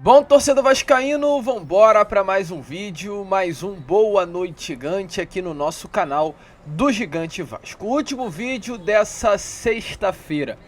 Bom, torcedor vascaíno, vambora para mais um vídeo, mais um Boa Noite Gigante aqui no nosso canal do Gigante Vasco. O último vídeo dessa sexta-feira.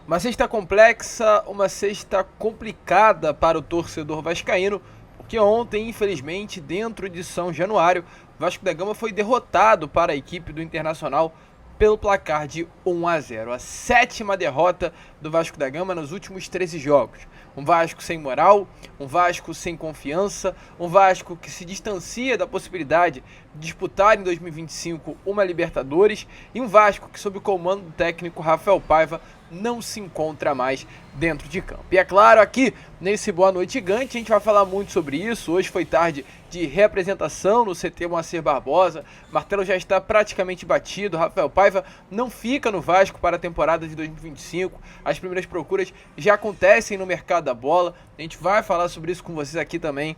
Uma sexta complexa, uma sexta complicada para o torcedor vascaíno, porque ontem, infelizmente, dentro de São Januário, o Vasco da Gama foi derrotado para a equipe do Internacional pelo placar de 1-0. A sétima derrota do Vasco da Gama nos últimos 13 jogos. Um Vasco sem moral, um Vasco sem confiança, um Vasco que se distancia da possibilidade de disputar em 2025 uma Libertadores e um Vasco que, sob o comando do técnico Rafael Paiva, não se encontra mais dentro de campo. E é claro, aqui nesse Boa Noite Gigante a gente vai falar muito sobre isso. Hoje foi tarde de reapresentação no CT Moacir Barbosa, o martelo já está praticamente batido, Rafael Paiva não fica no Vasco para a temporada de 2025, as primeiras procuras já acontecem no mercado da bola, a gente vai falar sobre isso com vocês aqui também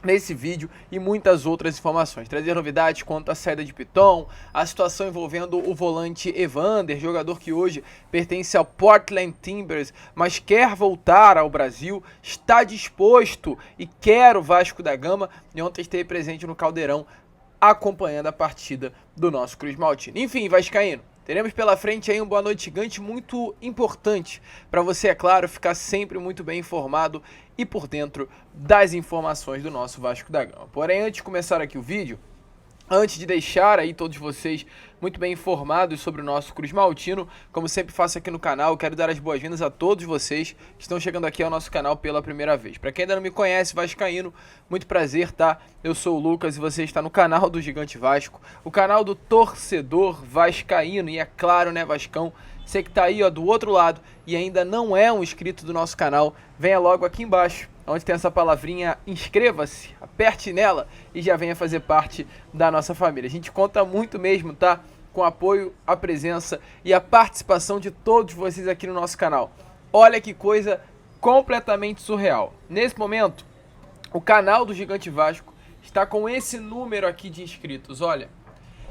nesse vídeo e muitas outras informações, trazer novidades quanto à saída de Piton, a situação envolvendo o volante Evander, jogador que hoje pertence ao Portland Timbers, mas quer voltar ao Brasil, está disposto e quer o Vasco da Gama, e ontem esteve presente no Caldeirão acompanhando a partida do nosso Cruz Maltino. Enfim, vascaíno, teremos pela frente aí um Boa Noite Gigante muito importante para você, é claro, ficar sempre muito bem informado e por dentro das informações do nosso Vasco da Gama. Porém, antes de começar aqui o vídeo, antes de deixar aí todos vocês muito bem informados sobre o nosso Cruz Maltino, como sempre faço aqui no canal, quero dar as boas-vindas a todos vocês que estão chegando aqui ao nosso canal pela primeira vez. Para quem ainda não me conhece, vascaíno, muito prazer, tá? Eu sou o Lucas e você está no canal do Gigante Vasco, o canal do torcedor vascaíno. E é claro, né, Vascão, você que tá aí, ó, do outro lado e ainda não é um inscrito do nosso canal, venha logo aqui embaixo, onde tem essa palavrinha inscreva-se, aperte nela e já venha fazer parte da nossa família. A gente conta muito mesmo, tá? Com o apoio, a presença e a participação de todos vocês aqui no nosso canal. Olha que coisa completamente surreal. Nesse momento, o canal do Gigante Vasco está com esse número aqui de inscritos, olha,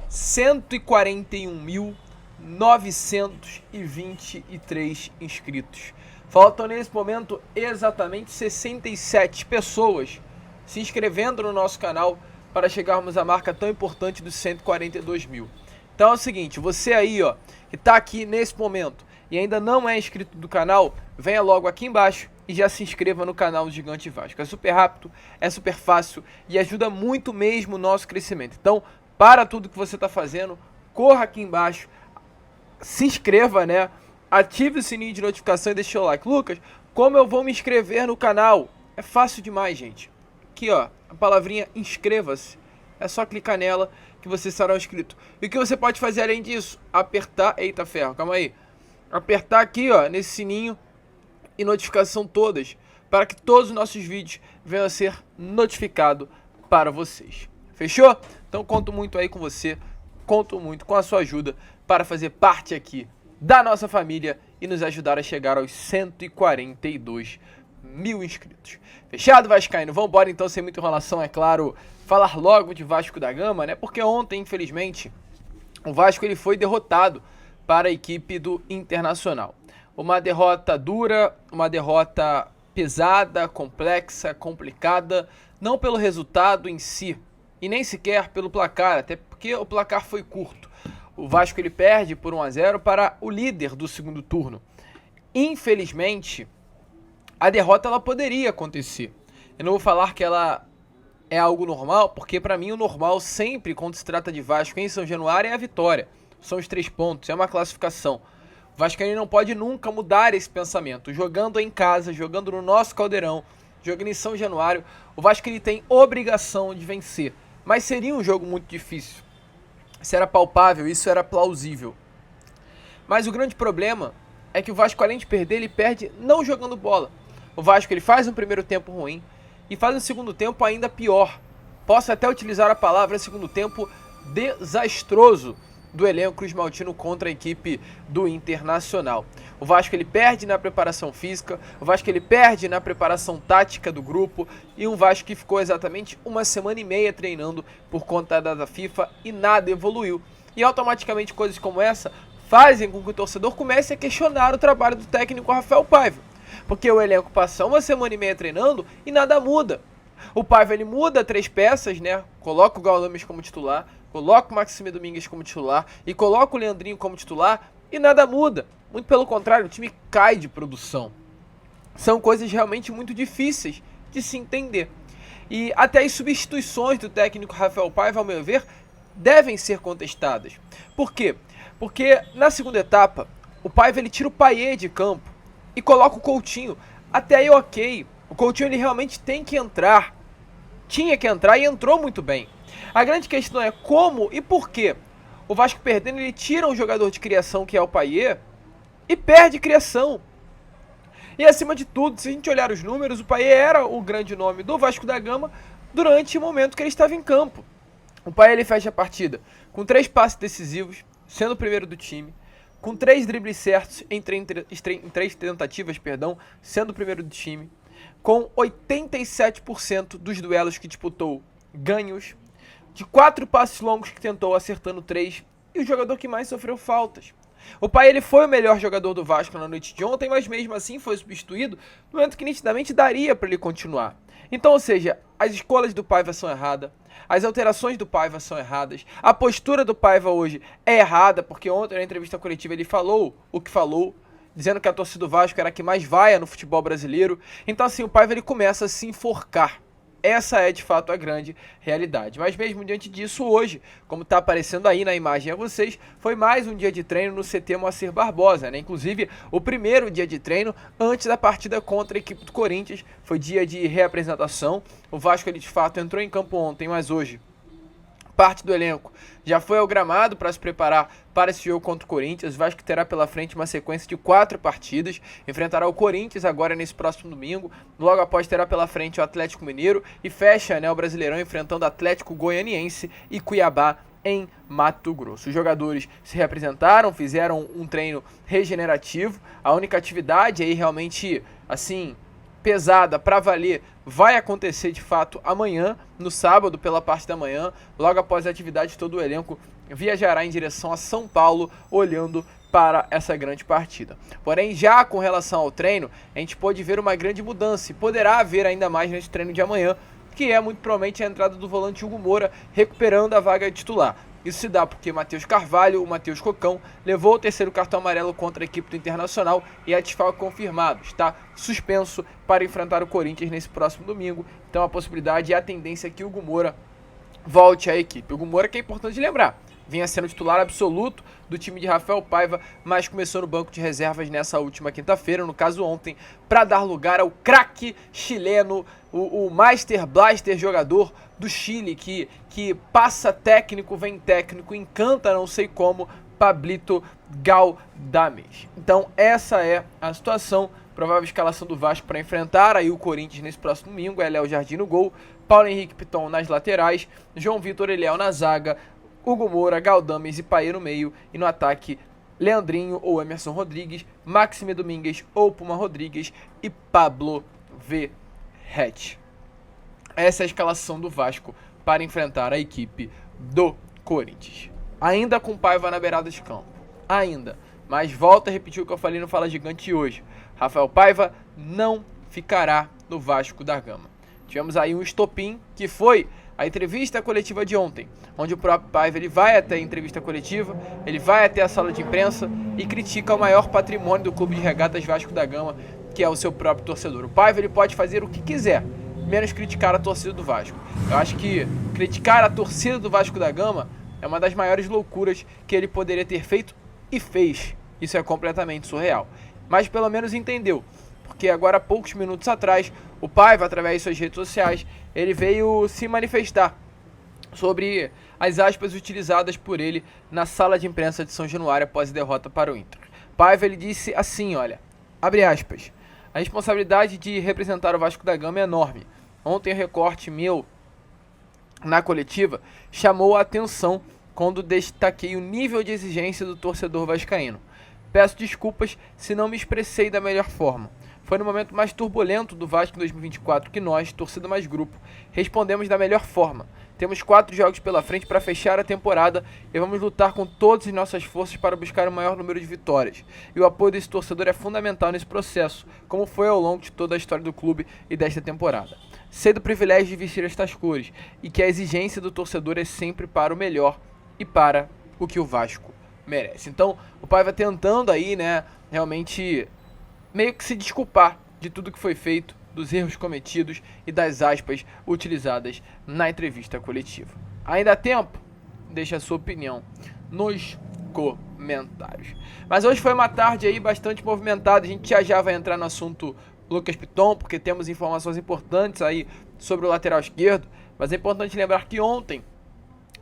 141.923 inscritos. Faltam nesse momento exatamente 67 pessoas se inscrevendo no nosso canal para chegarmos à marca tão importante dos 142 mil. Então é o seguinte, você aí, ó, que está aqui nesse momento e ainda não é inscrito do canal, venha logo aqui embaixo e já se inscreva no canal do Gigante Vasco. É super rápido, é super fácil e ajuda muito mesmo o nosso crescimento. Então, para tudo que você está fazendo, corra aqui embaixo, se inscreva, né? Ative o sininho de notificação e deixe o like. Lucas, como eu vou me inscrever no canal? É fácil demais, gente. Aqui, ó, a palavrinha inscreva-se. É só clicar nela que você será inscrito. E o que você pode fazer além disso? Apertar... Eita ferro, calma aí. Apertar aqui, ó, nesse sininho e notificação todas, para que todos os nossos vídeos venham a ser notificados para vocês. Fechou? Então conto muito aí com você, conto muito com a sua ajuda para fazer parte aqui da nossa família e nos ajudar a chegar aos 142 mil inscritos. Fechado, vascaíno? Vamos embora então, sem muita enrolação, é claro, falar logo de Vasco da Gama, né? Porque ontem, infelizmente, o Vasco ele foi derrotado para a equipe do Internacional. Uma derrota dura, uma derrota pesada, complexa, complicada, não pelo resultado em si, e nem sequer pelo placar, até porque o placar foi curto. O Vasco ele perde por 1-0 para o líder do segundo turno. Infelizmente, a derrota ela poderia acontecer. Eu não vou falar que ela é algo normal, porque para mim o normal sempre, quando se trata de Vasco em São Januário, é a vitória. São os 3 pontos, é uma classificação. O Vascaíno não pode nunca mudar esse pensamento. Jogando em casa, jogando no nosso Caldeirão, jogando em São Januário, o Vasco ele tem obrigação de vencer. Mas seria um jogo muito difícil. Isso era palpável, isso era plausível. Mas o grande problema é que o Vasco, além de perder, ele perde não jogando bola. O Vasco ele faz um primeiro tempo ruim e faz um segundo tempo ainda pior. Posso até utilizar a palavra segundo tempo desastroso do elenco Cruz Maltino contra a equipe do Internacional. O Vasco ele perde na preparação física, o Vasco ele perde na preparação tática do grupo e um Vasco que ficou exatamente 1 semana e meia treinando por conta da data FIFA e nada evoluiu. E automaticamente coisas como essa fazem com que o torcedor comece a questionar o trabalho do técnico Rafael Paiva. Porque o elenco passa uma semana e meia treinando e nada muda. O Paiva ele muda 3 peças, né? Coloca o Galdames como titular, coloca o Maxime Domingues como titular e coloca o Leandrinho como titular e nada muda. Muito pelo contrário, o time cai de produção. São coisas realmente muito difíceis de se entender. E até as substituições do técnico Rafael Paiva, ao meu ver, devem ser contestadas. Por quê? Porque na segunda etapa, o Paiva ele tira o Payet de campo e coloca o Coutinho. Até aí ok, o Coutinho ele realmente tem que entrar. Tinha que entrar e entrou muito bem. A grande questão é como e por quê. O Vasco perdendo, ele tira um jogador de criação que é o Payet e perde criação. E acima de tudo, se a gente olhar os números, o Payet era o grande nome do Vasco da Gama durante o momento que ele estava em campo. O Payet ele fecha a partida com 3 passes decisivos, sendo o primeiro do time, com 3 dribles certos em 3 tentativas, sendo o primeiro do time, com 87% dos duelos que disputou ganhos, de 4 passes longos que tentou, acertando 3, e o jogador que mais sofreu faltas. O Payet ele foi o melhor jogador do Vasco na noite de ontem, mas mesmo assim foi substituído no momento que nitidamente daria para ele continuar. Então, ou seja, as escolhas do Paiva são erradas, as alterações do Paiva são erradas, a postura do Paiva hoje é errada, porque ontem na entrevista coletiva ele falou o que falou, dizendo que a torcida do Vasco era a que mais vaia no futebol brasileiro. Então assim, o Paiva ele começa a se enforcar. Essa é de fato a grande realidade. Mas mesmo diante disso, hoje, como está aparecendo aí na imagem a vocês, foi mais um dia de treino no CT Moacir Barbosa, né? Inclusive, o primeiro dia de treino antes da partida contra a equipe do Corinthians. Foi dia de reapresentação. O Vasco ele de fato entrou em campo ontem, mas hoje parte do elenco já foi ao gramado para se preparar para esse jogo contra o Corinthians. O Vasco terá pela frente uma sequência de 4 partidas, enfrentará o Corinthians agora nesse próximo domingo, logo após terá pela frente o Atlético Mineiro e fecha, né, o Brasileirão enfrentando o Atlético Goianiense e Cuiabá em Mato Grosso. Os jogadores se representaram, fizeram um treino regenerativo, a única atividade aí realmente, assim, pesada para valer vai acontecer de fato amanhã, no sábado, pela parte da manhã. Logo após a atividade, todo o elenco viajará em direção a São Paulo, olhando para essa grande partida. Porém, já com relação ao treino, a gente pode ver uma grande mudança e poderá haver ainda mais nesse treino de amanhã, que é muito provavelmente a entrada do volante Hugo Moura recuperando a vaga titular. Isso se dá porque Matheus Carvalho, o Matheus Cocão, levou o 3º cartão amarelo contra a equipe do Internacional e é desfalque confirmado. Está suspenso para enfrentar o Corinthians nesse próximo domingo. Então a possibilidade e a tendência é que o Hugo Moura volte à equipe. O Hugo Moura, que é importante lembrar, vinha sendo titular absoluto do time de Rafael Paiva, mas começou no banco de reservas nessa última quinta-feira, no caso ontem, para dar lugar ao craque chileno, o Master Blaster jogador do Chile, que passa técnico, vem técnico, encanta não sei como, Pablito Galdames. Então essa é a situação, provável escalação do Vasco para enfrentar aí o Corinthians nesse próximo domingo, é Léo Jardim no gol, Paulo Henrique Piton nas laterais, João Vitor Eliel na zaga, Hugo Moura, Galdames e Payet no meio, e no ataque Leandrinho ou Emerson Rodrigues, Maxime Domingues ou Puma Rodrigues e Pablo Verratti. Essa é a escalação do Vasco para enfrentar a equipe do Corinthians. Ainda com Paiva na beirada de campo. Ainda. Mas volta a repetir o que eu falei no Fala Gigante hoje. Rafael Paiva não ficará no Vasco da Gama. Tivemos aí um estopim que foi a entrevista coletiva de ontem, onde o próprio Paiva ele vai até a entrevista coletiva, ele vai até a sala de imprensa e critica o maior patrimônio do Clube de Regatas Vasco da Gama, que é o seu próprio torcedor. O Paiva ele pode fazer o que quiser, menos criticar a torcida do Vasco. Eu acho que criticar a torcida do Vasco da Gama é uma das maiores loucuras que ele poderia ter feito e fez. Isso é completamente surreal. Mas pelo menos entendeu, porque agora há poucos minutos atrás, o Paiva, através de suas redes sociais, ele veio se manifestar sobre as aspas utilizadas por ele na sala de imprensa de São Januário após a derrota para o Inter. Paiva ele disse assim, olha, abre aspas, a responsabilidade de representar o Vasco da Gama é enorme. Ontem o recorte meu na coletiva chamou a atenção quando destaquei o nível de exigência do torcedor vascaíno. Peço desculpas se não me expressei da melhor forma. Foi no momento mais turbulento do Vasco em 2024 que nós, torcida mais grupo, respondemos da melhor forma. Temos 4 jogos pela frente para fechar a temporada e vamos lutar com todas as nossas forças para buscar o maior número de vitórias. E o apoio desse torcedor é fundamental nesse processo, como foi ao longo de toda a história do clube e desta temporada. Sei do privilégio de vestir estas cores e que a exigência do torcedor é sempre para o melhor e para o que o Vasco merece. Então, o Paiva tentando aí, né, realmente meio que se desculpar de tudo que foi feito, dos erros cometidos e das aspas utilizadas na entrevista coletiva. Ainda há tempo? Deixe a sua opinião nos comentários. Mas hoje foi uma tarde aí bastante movimentada, a gente já vai entrar no assunto Lucas Piton, porque temos informações importantes aí sobre o lateral esquerdo, mas é importante lembrar que ontem,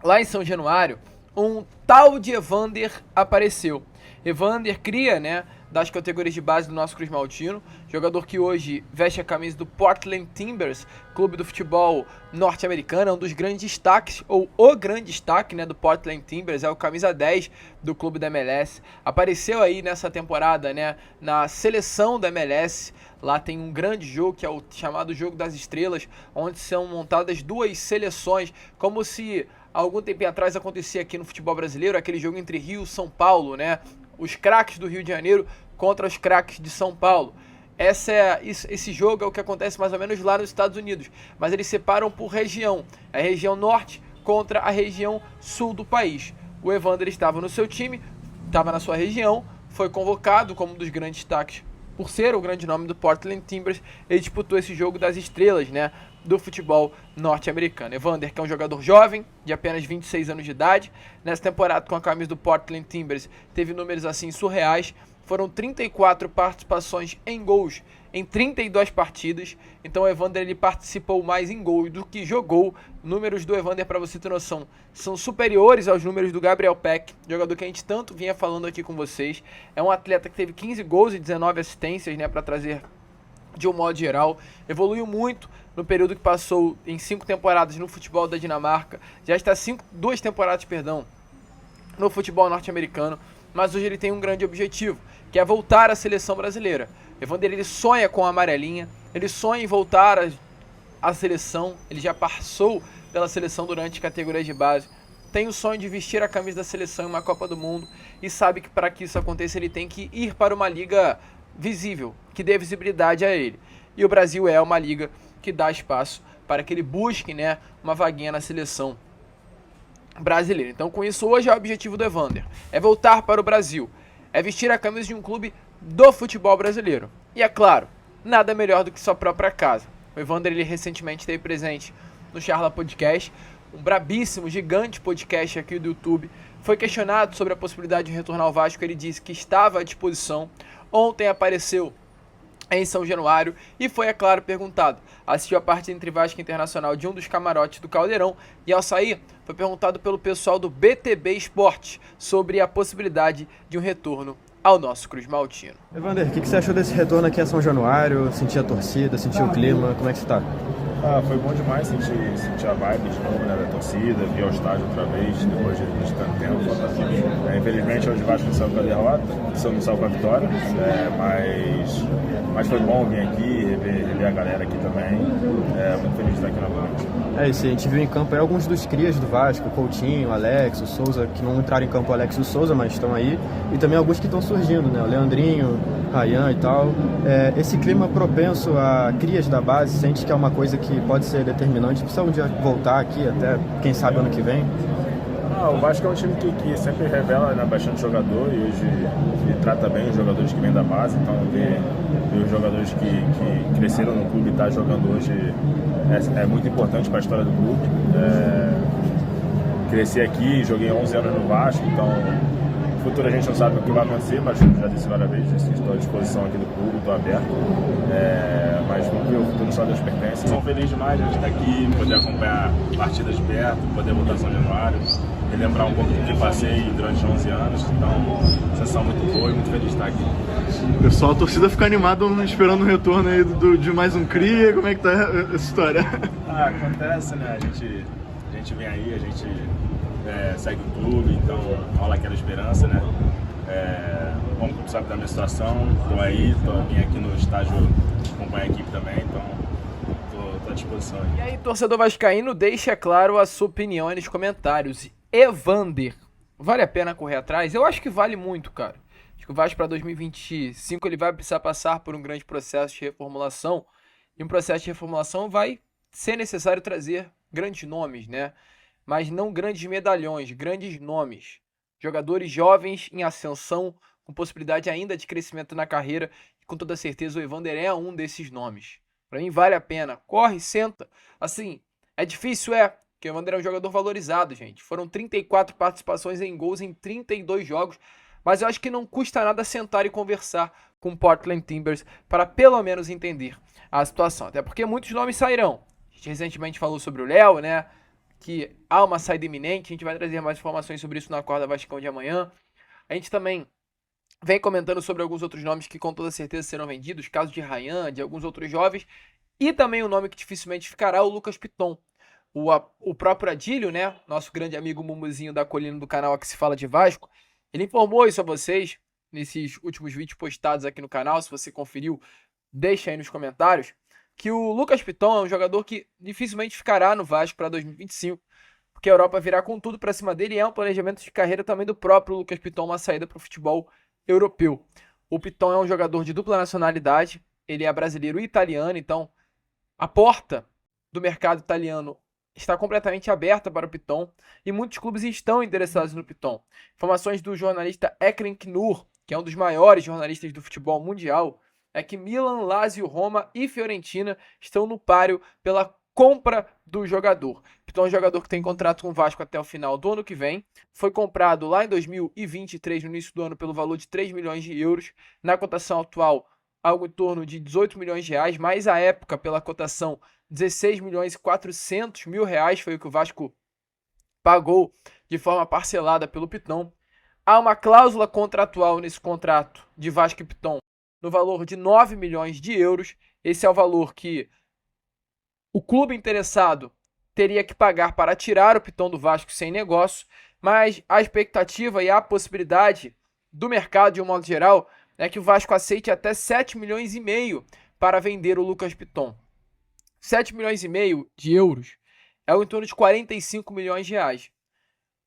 lá em São Januário, um tal de Evander apareceu. Evander cria, né, das categorias de base do nosso Cruz Maltino, jogador que hoje veste a camisa do Portland Timbers, clube do futebol norte-americano, é um dos grandes destaques, ou o grande destaque, né, do Portland Timbers, é o camisa 10 do clube da MLS, apareceu aí nessa temporada, né, na seleção da MLS, lá tem um grande jogo que é o chamado Jogo das Estrelas, onde são montadas 2 seleções, como se algum tempo atrás acontecia aqui no futebol brasileiro, aquele jogo entre Rio e São Paulo, né, os craques do Rio de Janeiro contra os craques de São Paulo. Esse jogo é o que acontece mais ou menos lá nos Estados Unidos, mas eles separam por região, a região norte contra a região sul do país. O Evander estava no seu time, estava na sua região, foi convocado como um dos grandes destaques, por ser o grande nome do Portland Timbers, ele disputou esse jogo das estrelas, né, do futebol norte-americano. Evander, que é um jogador jovem, de apenas 26 anos de idade, nessa temporada com a camisa do Portland Timbers, teve números assim surreais, foram 34 participações em gols em 32 partidas, então o Evander ele participou mais em gols do que jogou. Números do Evander, para você ter noção, são superiores aos números do Gabriel Peck, jogador que a gente tanto vinha falando aqui com vocês. É um atleta que teve 15 gols e 19 assistências, né, para trazer de um modo geral, evoluiu muito no período que passou em 5 temporadas no futebol da Dinamarca, já está 2 temporadas, no futebol norte-americano, mas hoje ele tem um grande objetivo, que é voltar à seleção brasileira. Evander ele sonha com a amarelinha, ele sonha em voltar à seleção, ele já passou pela seleção durante categorias de base, tem o sonho de vestir a camisa da seleção em uma Copa do Mundo e sabe que para que isso aconteça ele tem que ir para uma liga visível, que dê visibilidade a ele. E o Brasil é uma liga que dá espaço para que ele busque, né, uma vaguinha na seleção brasileira. Então com isso hoje é o objetivo do Evander, é voltar para o Brasil, é vestir a camisa de um clube do futebol brasileiro. E é claro, nada melhor do que sua própria casa. O Evander ele recentemente esteve presente no Charla Podcast, um brabíssimo, gigante podcast aqui do YouTube. Foi questionado sobre a possibilidade de retornar ao Vasco, ele disse que estava à disposição. Ontem apareceu em São Januário e foi, é claro, perguntado. Assistiu a partida entre Vasco e Internacional de um dos camarotes do Caldeirão e ao sair foi perguntado pelo pessoal do BTB Esporte sobre a possibilidade de um retorno ao nosso Cruz Maltino. Evander, o que você achou desse retorno aqui a São Januário? Sentir a torcida, sentir o clima, como é que você tá? Foi bom demais sentir a vibe de novo, né, da torcida, vir ao estádio outra vez, depois de tanto tempo. Infelizmente hoje o Vasco não saiu com a derrota, não saiu com a vitória, mas foi bom vir aqui, rever a galera aqui também. Muito feliz de estar aqui novamente. É isso, a gente viu em campo aí alguns dos crias do Vasco, o Coutinho, o Alex, o Souza, que não entraram em campo o Alex e o Souza, mas estão aí, e também alguns que estão surgindo, né, o Leandrinho, Ryan e tal. Esse clima propenso a crias da base, sente que é uma coisa que pode ser determinante, precisa um dia voltar aqui, até quem sabe ano que vem? O Vasco é um time que sempre revela, né, bastante jogador e hoje ele trata bem os jogadores que vêm da base, então ver os jogadores que cresceram no clube e estão jogando hoje é muito importante para a história do clube. Cresci aqui, joguei 11 anos no Vasco, então no futuro a gente não sabe o que vai acontecer, mas já disse várias vezes, estou à disposição aqui do clube, estou aberto, mas vamos ver, o futuro só Deus pertence. Estou feliz demais de estar aqui, poder acompanhar partidas de perto, poder voltar a São Januário, relembrar um pouco do que passei durante 11 anos, então sensação muito boa e muito feliz de estar aqui. Pessoal, a torcida fica animada esperando o retorno aí de mais um cria, como é que tá essa história? Acontece, né, a gente vem aí, a gente segue o clube, então rola aquela esperança, né? Como tu sabe da minha situação, vim aqui no estágio acompanhar a equipe também, então tô à disposição aí. E aí, torcedor vascaíno, deixa claro a sua opinião aí nos comentários. Evander, vale a pena correr atrás? Eu acho que vale muito, cara. Acho que o Vasco para 2025 ele vai precisar passar por um grande processo de reformulação. E um processo de reformulação vai ser necessário trazer grandes nomes, né? Mas não grandes medalhões, grandes nomes. Jogadores jovens em ascensão, com possibilidade ainda de crescimento na carreira. E com toda certeza o Evander é um desses nomes. Pra mim vale a pena. Corre, senta. Assim, é difícil, porque o Evander é um jogador valorizado, gente. Foram 34 participações em gols em 32 jogos. Mas eu acho que não custa nada sentar e conversar com o Portland Timbers para pelo menos entender a situação. Até porque muitos nomes sairão. A gente recentemente falou sobre o Léo, né? Que há uma saída iminente. A gente vai trazer mais informações sobre isso na Corda Vascão de amanhã. A gente também vem comentando sobre alguns outros nomes que com toda certeza serão vendidos. Caso de Ryan, de alguns outros jovens. E também o nome que dificilmente ficará, o Lucas Piton. O próprio Adílio, né? Nosso grande amigo Mumuzinho da colina do canal Aqui Se Fala de Vasco. Ele informou isso a vocês nesses últimos vídeos postados aqui no canal. Se você conferiu, deixa aí nos comentários. Que o Lucas Piton é um jogador que dificilmente ficará no Vasco para 2025. Porque a Europa virá com tudo para cima dele e é um planejamento de carreira também do próprio Lucas Piton, uma saída para o futebol europeu. O Piton é um jogador de dupla nacionalidade. Ele é brasileiro e italiano, então a porta do mercado italiano está completamente aberta para o Piton e muitos clubes estão interessados no Piton. Informações do jornalista Ekrem Knur, que é um dos maiores jornalistas do futebol mundial, é que Milan, Lazio, Roma e Fiorentina estão no páreo pela compra do jogador. Piton é um jogador que tem contrato com o Vasco até o final do ano que vem. Foi comprado lá em 2023, no início do ano, pelo valor de 3 milhões de euros. Na cotação atual, algo em torno de 18 milhões de reais, mas à época, pela cotação, 16 milhões e 400 mil reais foi o que o Vasco pagou de forma parcelada pelo Piton. Há uma cláusula contratual nesse contrato de Vasco e Piton no valor de 9 milhões de euros. Esse é o valor que o clube interessado teria que pagar para tirar o Piton do Vasco sem negócio, mas a expectativa e a possibilidade do mercado, de um modo geral, é que o Vasco aceite até 7 milhões e meio para vender o Lucas Piton. 7 milhões e meio de euros é em torno de 45 milhões de reais.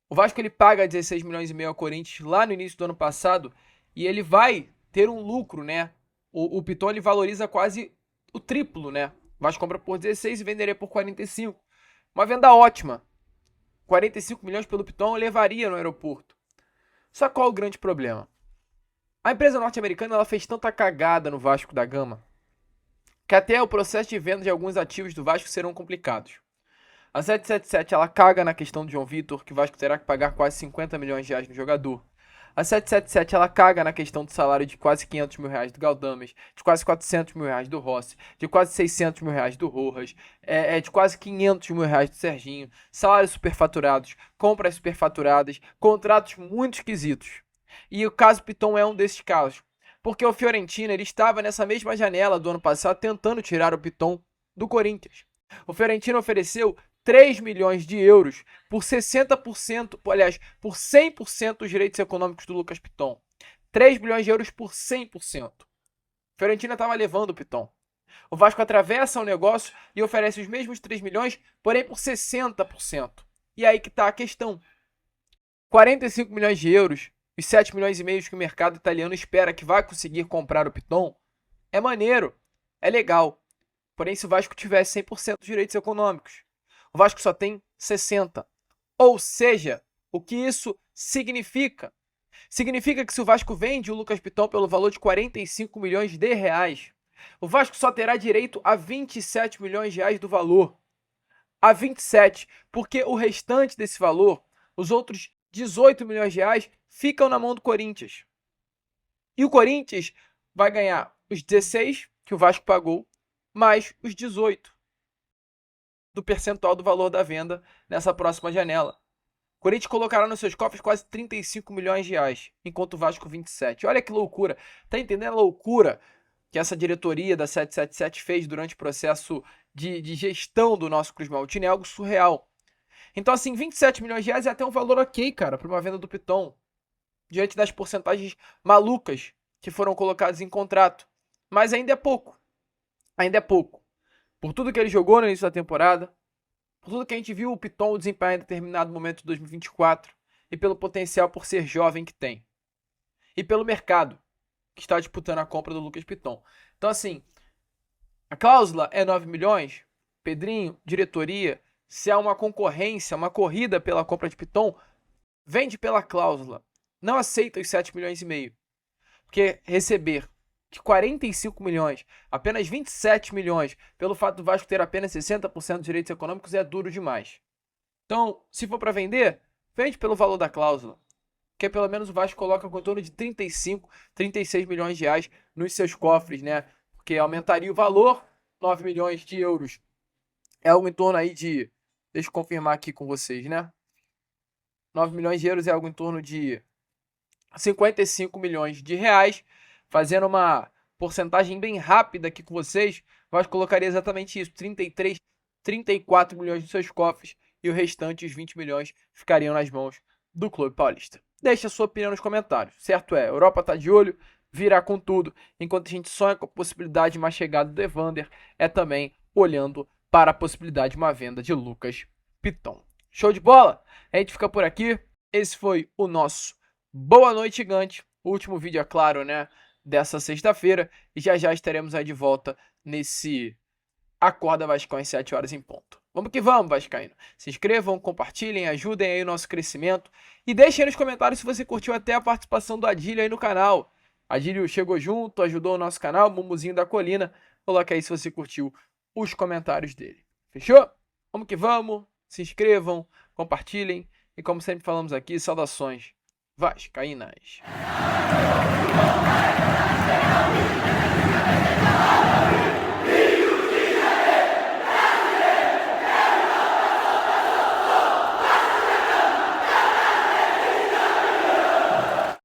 O Vasco ele paga 16 milhões e meio ao Corinthians lá no início do ano passado e ele vai ter um lucro, né? O Piton ele valoriza quase o triplo, né? O Vasco compra por 16 e venderia por 45. Uma venda ótima. 45 milhões pelo Piton eu levaria no aeroporto. Só qual é o grande problema? A empresa norte-americana ela fez tanta cagada no Vasco da Gama que até o processo de venda de alguns ativos do Vasco serão complicados. A 777 ela caga na questão do João Vitor, que o Vasco terá que pagar quase 50 milhões de reais no jogador. A 777 ela caga na questão do salário de quase 500 mil reais do Galdames, de quase 400 mil reais do Rossi, de quase 600 mil reais do Rojas, de quase 500 mil reais do Serginho, salários superfaturados, compras superfaturadas, contratos muito esquisitos. E o caso Piton é um desses casos. Porque o Fiorentina ele estava nessa mesma janela do ano passado tentando tirar o Piton do Corinthians. O Fiorentina ofereceu 3 milhões de euros por 60%, aliás, por 100% dos direitos econômicos do Lucas Piton. 3 milhões de euros por 100%. O Fiorentina estava levando o Piton. O Vasco atravessa o negócio e oferece os mesmos 3 milhões, porém por 60%. E aí que está a questão. 45 milhões de euros, os 7 milhões e meio que o mercado italiano espera que vai conseguir comprar o Piton, é maneiro, é legal. Porém, se o Vasco tivesse 100% dos direitos econômicos, o Vasco só tem 60%. Ou seja, o que isso significa? Significa que se o Vasco vende o Lucas Piton pelo valor de 45 milhões de reais, o Vasco só terá direito a 27 milhões de reais do valor. A 27, porque o restante desse valor, os outros 18 milhões de reais, ficam na mão do Corinthians. E o Corinthians vai ganhar os 16 que o Vasco pagou, mais os 18 do percentual do valor da venda nessa próxima janela. O Corinthians colocará nos seus cofres quase 35 milhões de reais, enquanto o Vasco 27. Olha que loucura. Tá entendendo a loucura que essa diretoria da 777 fez durante o processo de gestão do nosso Cruz Maltino? É algo surreal. Então, assim, 27 milhões de reais é até um valor ok, cara, para uma venda do Piton. diante das porcentagens malucas que foram colocadas em contrato. Mas ainda é pouco. Ainda é pouco. Por tudo que ele jogou no início da temporada, por tudo que a gente viu o Piton desempenhar em determinado momento de 2024 e pelo potencial por ser jovem que tem. E pelo mercado que está disputando a compra do Lucas Piton. Então, assim, a cláusula é 9 milhões. Pedrinho, diretoria, se há uma concorrência, uma corrida pela compra de Piton, vende pela cláusula. Não aceita os 7 milhões e meio. Porque receber de 45 milhões, apenas 27 milhões, pelo fato do Vasco ter apenas 60% de direitos econômicos, é duro demais. Então, se for para vender, vende pelo valor da cláusula. Que pelo menos o Vasco coloca com torno de 35, 36 milhões de reais nos seus cofres, né? Porque aumentaria o valor, 9 milhões de euros. É algo em torno aí de... Deixa eu confirmar aqui com vocês, né? 9 milhões de euros é algo em torno de 55 milhões de reais. Fazendo uma porcentagem bem rápida aqui com vocês, o Vasco colocaria exatamente isso, 33, 34 milhões nos seus cofres e o restante, os 20 milhões, ficariam nas mãos do Clube Paulista. Deixe a sua opinião nos comentários. Certo é, a Europa tá de olho, virá com tudo, enquanto a gente sonha com a possibilidade de uma chegada do Evander, é também olhando para a possibilidade de uma venda de Lucas Piton. Show de bola? A gente fica por aqui. Esse foi o nosso Boa Noite Gigante. O último vídeo, é claro, né? Dessa sexta-feira. E já estaremos aí de volta nesse Acorda Vascão às 7 horas em ponto. Vamos que vamos, vascaíno. Se inscrevam, compartilhem, ajudem aí o nosso crescimento. E deixem aí nos comentários se você curtiu até a participação do Adílio aí no canal. Adílio chegou junto, ajudou o nosso canal, Mumuzinho da Colina. Coloca aí se você curtiu os comentários dele. Fechou? Vamos que vamos. Se inscrevam, compartilhem. E como sempre falamos aqui, saudações vascaínas.